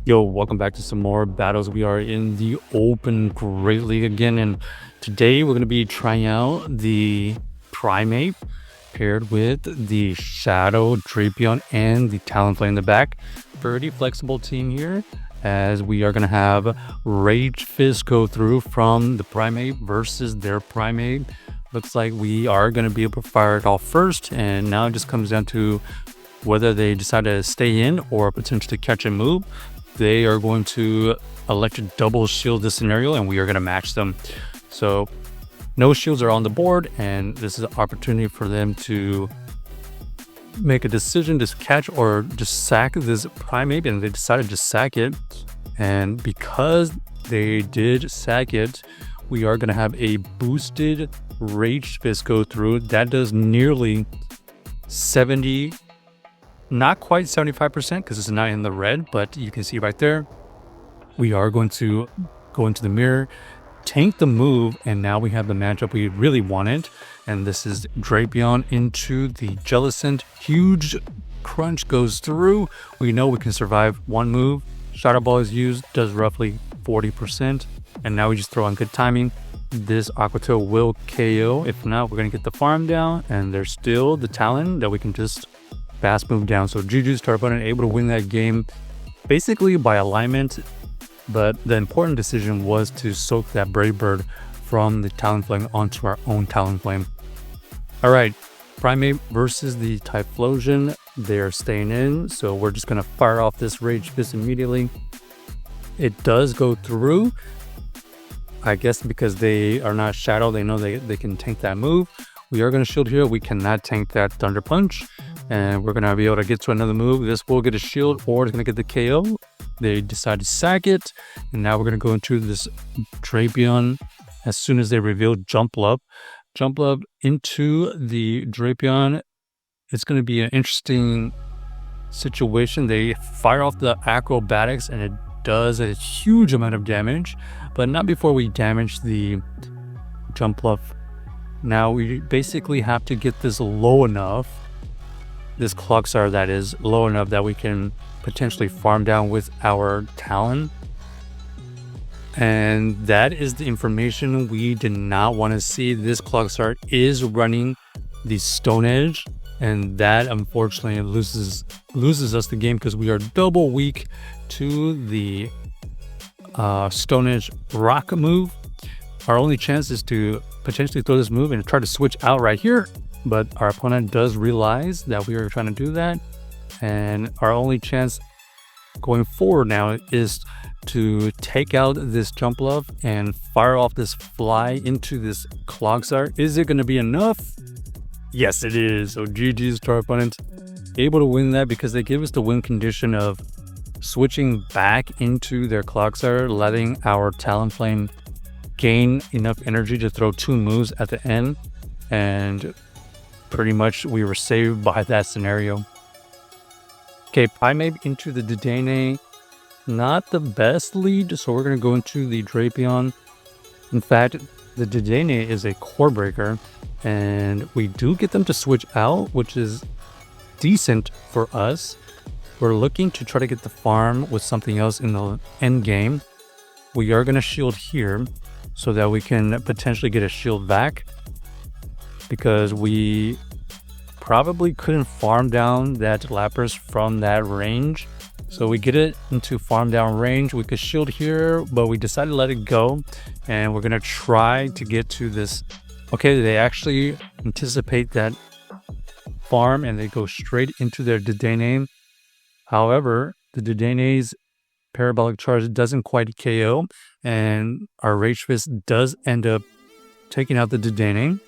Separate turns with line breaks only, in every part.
Yo, welcome back to some more battles. We are in the Open Great League again, and today we're going to be trying out the Primeape paired with the Shadow Drapion and the Talonflame in the back. Pretty flexible team here, as we are going to have Rage Fist go through from the Primeape versus their Primeape. Looks like we are going to be able to fire it off first, and now it just comes down to whether they decide to stay in or potentially catch and move. They are going to elect to double shield this scenario, and we are going to match them. So no shields are on the board, and this is an opportunity for them to make a decision to catch or just sack this Primeape, and they decided to sack it. And because they did sack it, we are going to have a boosted Rage Fist go through. That does nearly 70, not quite 75%, because it's not in the red, but you can see right there, we are going to go into the mirror, tank the move, and now we have the matchup we really wanted. And this is Drapion into the Jellicent. Huge crunch goes through. We know we can survive one move. Shadow Ball is used, does roughly 40%, and now we just throw on good timing. This Aqua Tail will KO. If not, we're going to get the farm down, and there's still the Talon that we can just fast move down. So GG's to our opponent, able to win that game basically by alignment, but the important decision was to soak that Brave Bird from the Talonflame onto our own Talonflame. All right, Primeape versus the Typhlosion. They're staying in, so we're just going to fire off this Rage Fist immediately. It does go through, I guess because they are not Shadow, they know they can tank that move. We are going to shield here. We cannot tank that Thunder Punch, and we're going to be able to get to another move. This will get a shield, or it's going to get the KO. They decide to sack it, and now we're going to go into this Drapion. As soon as they reveal Jump Up into the Drapion, it's going to be an interesting situation. They fire off the Acrobatics, and it does a huge amount of damage, but not before we damage the Jump Up. Now we basically have to get this low enough, this Clockstar that is low enough that we can potentially farm down with our Talon. And that is the information we did not want to see. This Clockstar is running the Stone Edge, and that unfortunately loses us the game because we are double weak to the Stone Edge Rock move. Our only chance is to potentially throw this move and try to switch out right here, but our opponent does realize that we are trying to do that, and our only chance going forward now is to take out this Jump Love and fire off this Fly into this Clogstar. Is it going to be enough? Yes, it is. So GG's to our opponent, able to win that because they give us the win condition of switching back into their Clogstar, letting our Talonflame gain enough energy to throw two moves at the end, and pretty much we were saved by that scenario. Okay, Primeape into the Dedenne. Not the best lead, so we're going to go into the Drapion. In fact, the Dedenne is a core breaker, and we do get them to switch out, which is decent for us. We're looking to try to get the farm with something else in the end game. We are going to shield here so that we can potentially get a shield back, because we probably couldn't farm down that Lapras from that range. So we get it into farm down range. We could shield here, but we decided to let it go, and we're going to try to get to this. Okay, they actually anticipate that farm, and they go straight into their Dedenne. However, the Dedenne's Parabolic Charge doesn't quite KO, and our Rage Fist does end up taking out the Dedenne.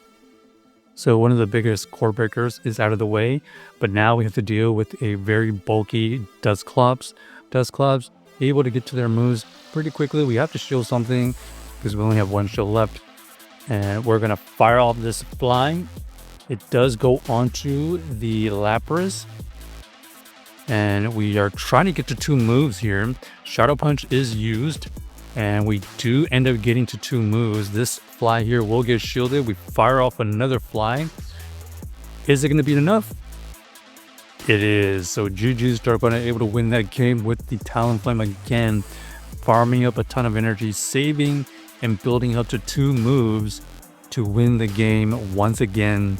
So one of the biggest core breakers is out of the way, but now we have to deal with a very bulky Dusclops. Dusclops able to get to their moves pretty quickly. We have to shield something because we only have one shield left, and we're going to fire off this Fly. It does go onto the Lapras, and we are trying to get to two moves here. Shadow Punch is used, and we do end up getting to two moves. This Fly here will get shielded. We fire off another Fly. Is it going to be enough? it is. So GG's Drapion able to win that game with the Talonflame again, farming up a ton of energy, saving and building up to 2 moves to win the game once again.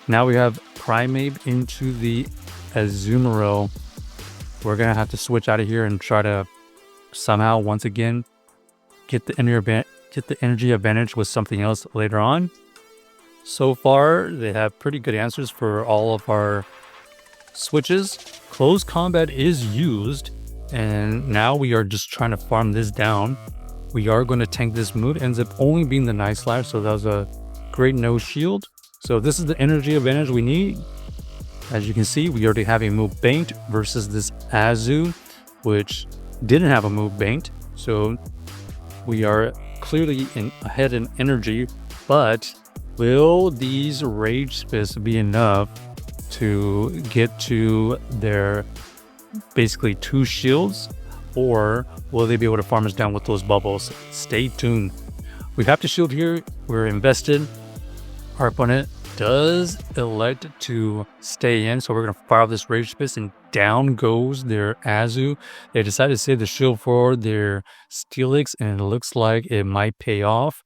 Now we have Primeape into the Azumarill. We're gonna have to switch out of here and try to somehow once again get the energy advantage with something else later on. So far, they have pretty good answers for all of our switches. Close combat is used, and now we are just trying to farm this down. We are going to tank this move. Ends up only being the Night Slash, so that was a great no shield. So this is the energy advantage we need. As you can see, we already have a move banked versus this Azu, which didn't have a move banked. So we are clearly ahead in energy, but will these Rage Fists be enough to get to their basically 2 shields, or will they be able to farm us down with those bubbles? Stay tuned. We have to shield here. We're invested. Our opponent does elect to stay in, so we're going to fire off this Rage Fist, and down goes their Azu. They decided to save the shield for their Steelix, and it looks like it might pay off.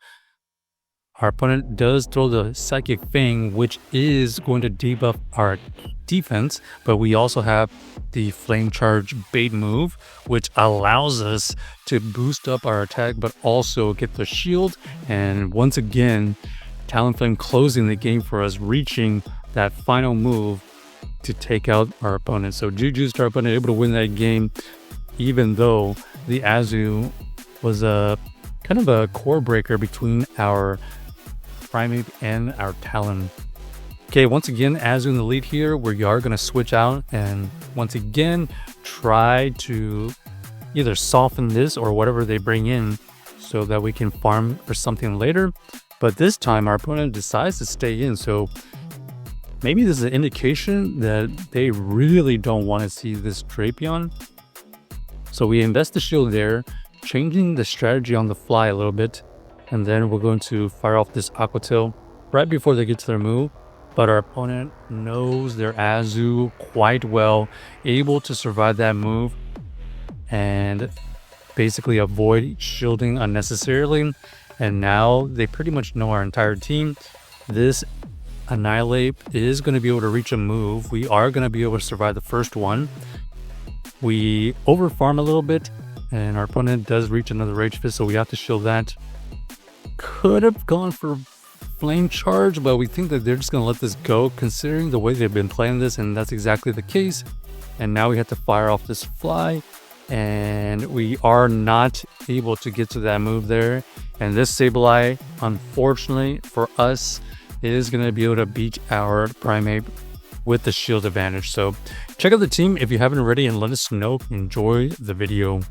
Our opponent does throw the Psychic Fang, which is going to debuff our defense, but we also have the Flame Charge bait move, which allows us to boost up our attack, but also get the shield. And once again, Talonflame closing the game for us, reaching that final move to take out our opponent. So GG's to our opponent, able to win that game, even though the Azu was a kind of a core breaker between our Primeape and our Talon. Okay, once again, Azu in the lead here. We are going to switch out and once again try to either soften this or whatever they bring in so that we can farm for something later. But this time our opponent decides to stay in, so maybe this is an indication that they really don't want to see this Drapion. So we invest the shield there, changing the strategy on the fly a little bit, and then we're going to fire off this Aqua Tail right before they get to their move. But our opponent knows their Azu quite well, able to survive that move and basically avoid shielding unnecessarily. And now they pretty much know our entire team. This Annihilate is going to be able to reach a move. We are going to be able to survive the first one. We overfarm a little bit, and our opponent does reach another Rage Fist, so we have to shield that. Could have gone for Flame Charge, but we think that they're just going to let this go, considering the way they've been playing this, and that's exactly the case. And now we have to fire off this Fly, and we are not able to get to that move there. And this Sableye, unfortunately for us, is going to be able to beat our Primeape with the shield advantage. So check out the team if you haven't already and let us know. Enjoy the video.